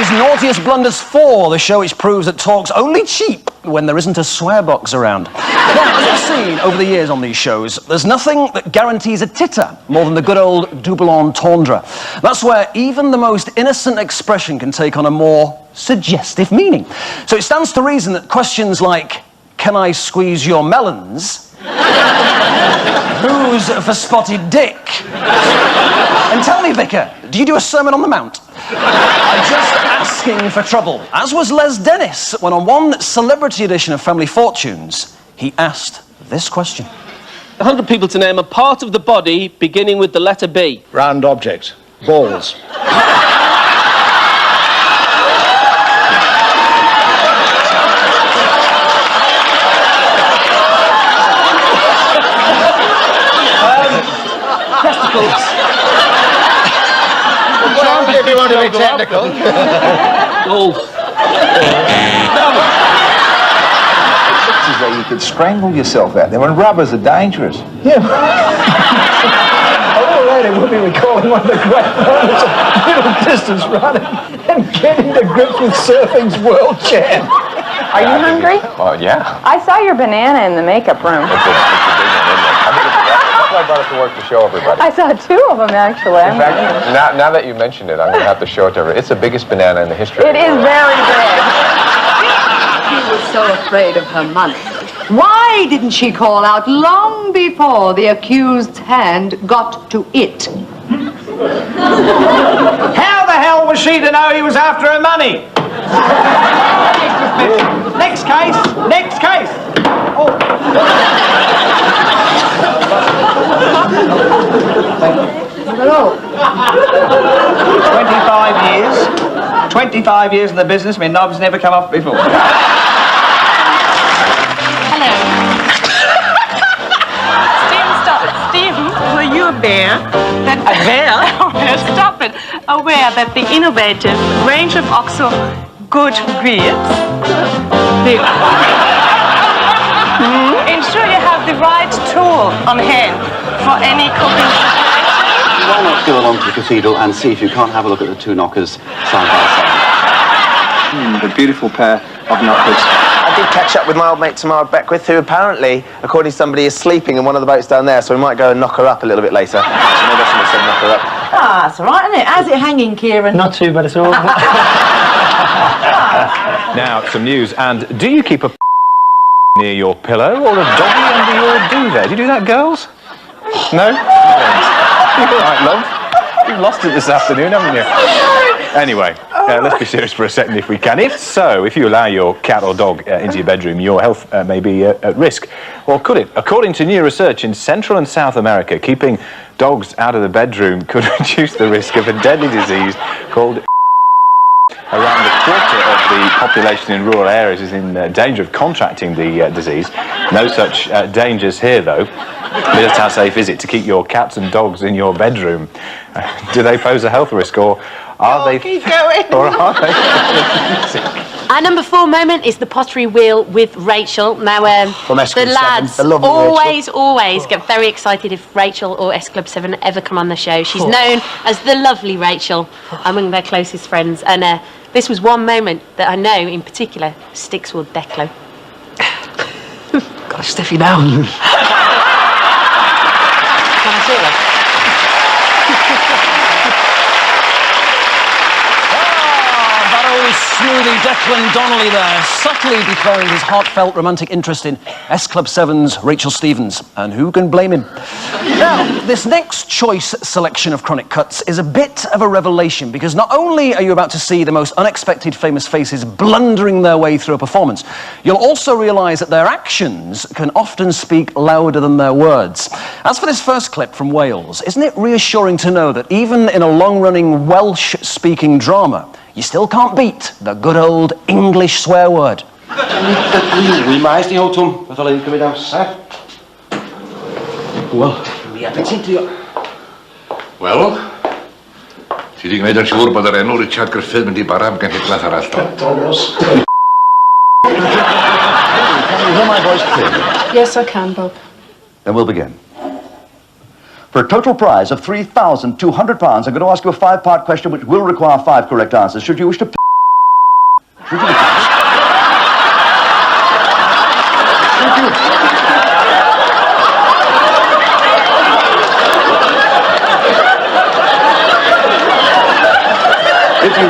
is Naughtiest Blunders 4, the show which proves that talk's only cheap when there isn't a swear box around. Now, as we've seen over the years on these shows, there's nothing that guarantees a titter more than the good old double entendre. That's where even the most innocent expression can take on a more suggestive meaning. So it stands to reason that questions like, can I squeeze your melons? Who's for spotted dick? And tell me, Vicar, do you do a Sermon on the Mount? I'm just asking for trouble, as was Les Dennis, when on one celebrity edition of Family Fortunes, he asked this question. 100 people to name a part of the body beginning with the letter B. Round object. Balls. Testicles. If you want to be technical. As though you could strangle yourself out there, and rubbers are dangerous. Yeah. Already we'll be recalling one of the great moments of middle distance running and getting to grips with surfing's world champ. Are you hungry? Oh, yeah. I saw your banana in the makeup room. It's a big one, isn't it? That's why I brought it to work to show everybody. I saw two of them, actually. In fact, now that you mentioned it, I'm going to have to show it to everybody. It's the biggest banana in the history of the It is world. very big. She was so afraid of her money. Why didn't she call out long before the accused's hand got to it? How the hell was she to know he was after her money? Next case. Next case. Oh. Hello. 25 years in the business, my knob's never come off before. Hello. Stephen, were you aware that... Stop it. Aware that the innovative range of OXO good bleeps ensure you have the right tool on hand for any cooking situation? Why not go along to the cathedral and see if you can't have a look at the two knockers side by side? The beautiful pair of knockers. I did catch up with my old mate Tamara Beckwith, who apparently, according to somebody, is sleeping in one of the boats down there, so we might go and knock her up a little bit later. Maybe I said knock her up. Ah, that's all right, isn't it? How's it hanging, Kieran? Not too bad at all. Now, some news. And do you keep a near your pillow or a doggy under your duvet? Do you do that, girls? No? All right, love. You've lost it this afternoon, haven't you? Anyway, let's be serious for a second if we can. If you allow your cat or dog into your bedroom, your health may be at risk. Or could it? According to new research in Central and South America, keeping dogs out of the bedroom could reduce the risk of a deadly disease called... Around a quarter of the population in rural areas is in danger of contracting the disease. No such dangers here, though. But just how safe is it to keep your cats and dogs in your bedroom? Do they pose a health risk, or are they... Keep going. Or are they... Our number 4 moment is the pottery wheel with Rachel. Now, From S the Club 7, lads the lovely always get very excited if Rachel or S Club 7 ever come on the show. She's known as the lovely Rachel among their closest friends, and this was one moment that I know in particular sticks with Declo. Got a stiffy now. Can I see it, love? Smoothie Declan Donnelly there, subtly declaring his heartfelt romantic interest in S Club 7's Rachel Stevens, and who can blame him? Now, this next choice selection of chronic cuts is a bit of a revelation, because not only are you about to see the most unexpected famous faces blundering their way through a performance, you'll also realise that their actions can often speak louder than their words. As for this first clip from Wales, isn't it reassuring to know that even in a long-running Welsh-speaking drama, you still can't beat the good old English swear word? Wel, ti di gwneud yn siŵr bod yr enw Richard Griffith mynd I bara am genhedlaeth arall, do? Can you hear my voice clearly? Yes, I can, Bob. Then we'll begin. For a total prize of £3,200, I'm going to ask you a 5-part question which will require 5 correct answers. Should you wish to If you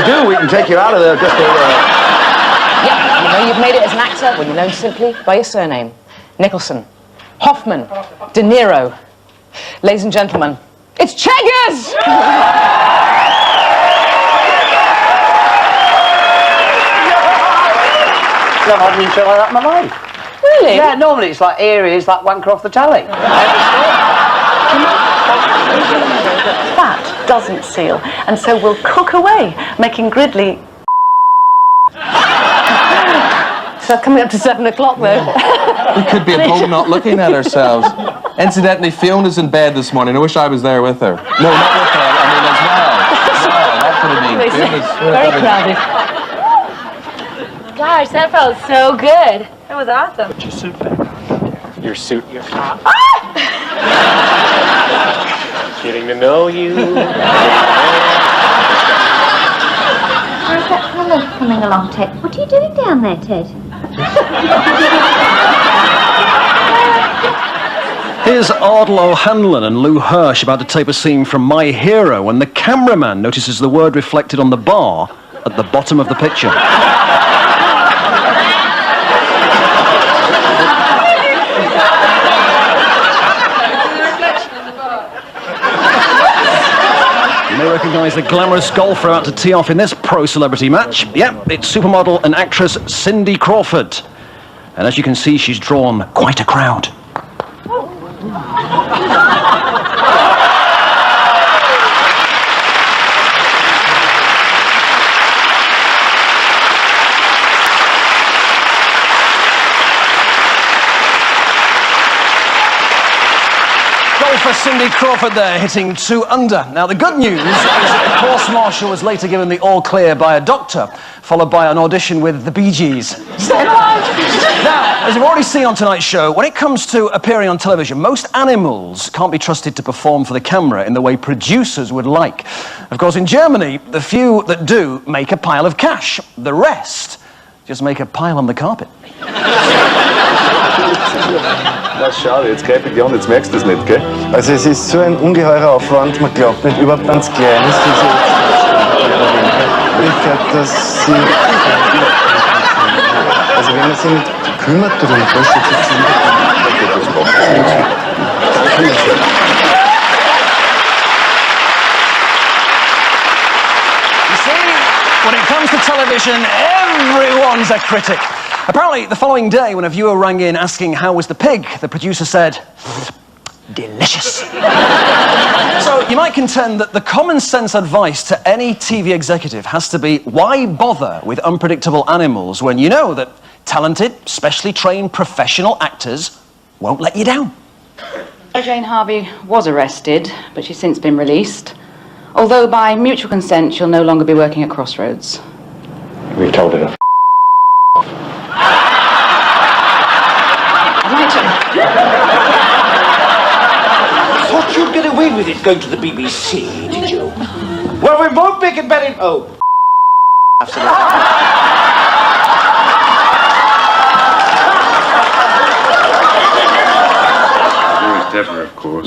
do, we can take you out of there just Yeah, you know you've made it as an actor when you're known simply by your surname. Nicholson, Hoffman, De Niro. Ladies and gentlemen, it's Cheggers! Never had any shit like that in my life. Really? Yeah, normally it's like here he is, like wanker off the telly. That doesn't seal, and so we'll cook away, making Gridley. So coming up to 7 o'clock though. We could be at home not looking at ourselves. Incidentally, Fiona's in bed this morning. I wish I was there with her. No, not with her. I mean, as well. That's what I mean. Fiona's Very crowded. Gosh, that felt so good. That was awesome. Put your suit back on. Your suit, your... Getting to know you. How's that fellow coming along, Ted? What are you doing down there, Ted? Here's Ardal O'Hanlon and Lou Hirsch about to tape a scene from My Hero when the cameraman notices the word reflected on the bar at the bottom of the picture. You may recognise the glamorous golfer out to tee off in this pro-celebrity match. Yep, it's supermodel and actress Cindy Crawford. And as you can see, she's drawn quite a crowd. For Cindy Crawford there, hitting 2 under. Now, the good news is that the course marshal was later given the all-clear by a doctor, followed by an audition with the Bee Gees. Now, as you've already seen on tonight's show, when it comes to appearing on television, most animals can't be trusted to perform for the camera in the way producers would like. Of course, in Germany, the few that do make a pile of cash. The rest just make a pile on the carpet. Na schau, jetzt greife ich die an, jetzt merkst du es nicht, gell? Also es ist so ein ungeheurer Aufwand, man glaubt nicht, überhaupt ganz klein ist diese Möglichkeit, dass sie... Also wenn man sich nicht kümmert darum, dass sie zu ziehen, When it comes to television, everyone's a critic. Apparently, the following day, when a viewer rang in asking how was the pig, the producer said, delicious. So you might contend that the common sense advice to any TV executive has to be, why bother with unpredictable animals when you know that talented, specially trained professional actors won't let you down? Jane Harvey was arrested, but she's since been released. Although by mutual consent, she'll no longer be working at Crossroads. We told her to I'd like to... Thought you'd get away with it going to the BBC, did you? Well, we won't make it better... Oh. Deborah, of course.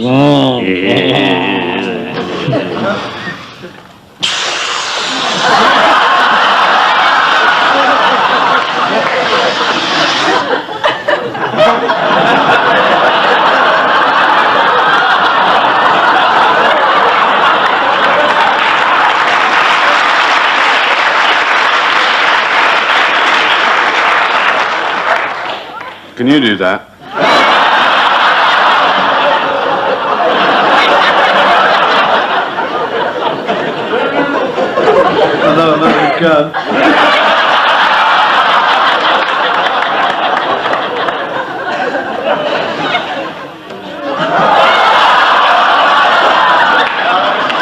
Can you do that? No, you can't.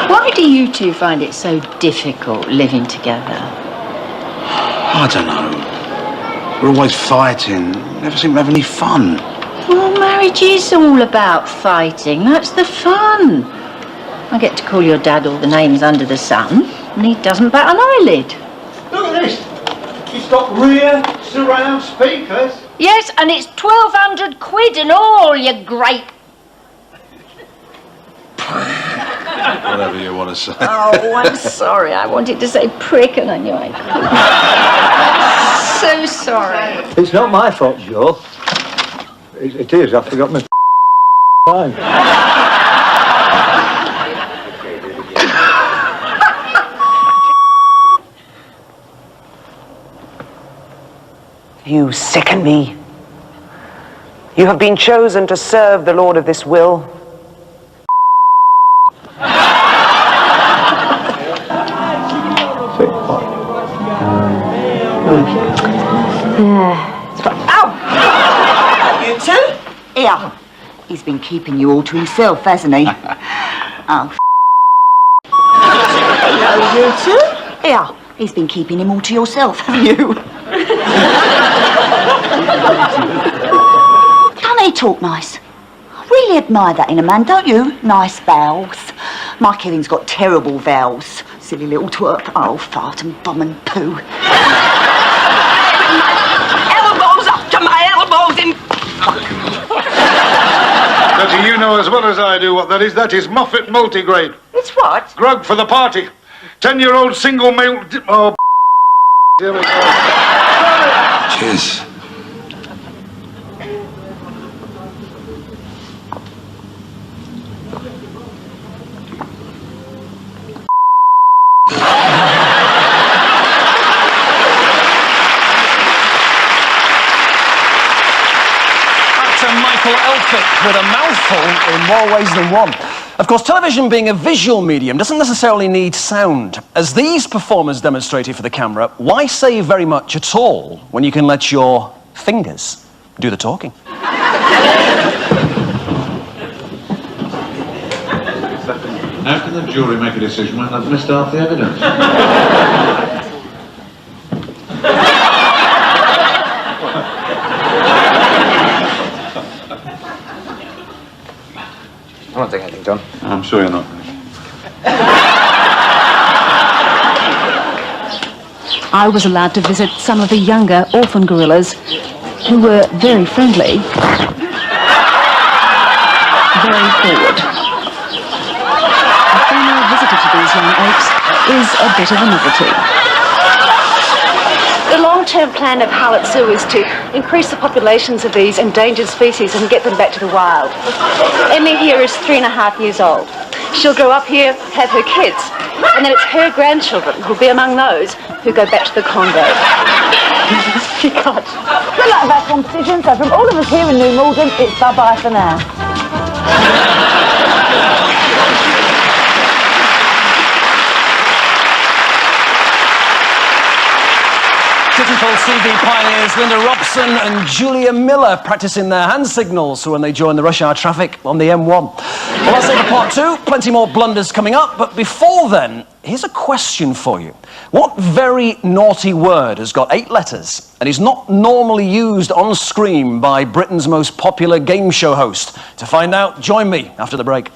Why do you two find it so difficult living together? I don't know. We're always fighting. Never seem to have any fun. Well, marriage is all about fighting. That's the fun. I get to call your dad all the names under the sun, and he doesn't bat an eyelid. Look at this. It's got rear surround speakers. Yes, and it's 1,200 quid in all, you great... Whatever you want to say. Oh, I'm sorry. I wanted to say prick and I knew I couldn't. So sorry. It's not my fault, Joe. It is. I forgot my line. You sicken me. You have been chosen to serve the Lord of this will. Ow! You two? Here. He's been keeping you all to himself, hasn't he? Oh, hello, you two? Here. He's been keeping him all to yourself, haven't you? Don't he talk nice? I really admire that in a man, don't you? Nice vowels. My Kevin's got terrible vowels. Silly little twerp. Oh, fart and bum and poo. Elbows up to my elbows in... Now, do you know as well as I do what that is? That is Muffet multigrain. It's what? Grug for the party. 10-year-old single male... Oh, here we go. Cheers. With a mouthful in more ways than one. Of course, television being a visual medium doesn't necessarily need sound. As these performers demonstrated for the camera, why say very much at all when you can let your fingers do the talking? How can the jury make a decision when they've missed half the evidence? I don't think anything done. I'm sure you're not. I was allowed to visit some of the younger orphan gorillas who were very friendly, very forward. A female visitor to these young apes is a bit of a novelty. The long-term plan of Harlot Zoo is to increase the populations of these endangered species and get them back to the wild. Emmy here is 3.5 years old. She'll grow up here, have her kids, and then it's her grandchildren who'll be among those who go back to the Congo. She can't. Good luck with our competition, so from all of us here in New Malden, it's bye-bye for now. Digital CV pioneers Linda Robson and Julia Miller practicing their hand signals for when they join the rush hour traffic on the M1. Well, that's it for part 2. Plenty more blunders coming up, but before then, here's a question for you. What very naughty word has got 8 letters and is not normally used on screen by Britain's most popular game show host? To find out, join me after the break.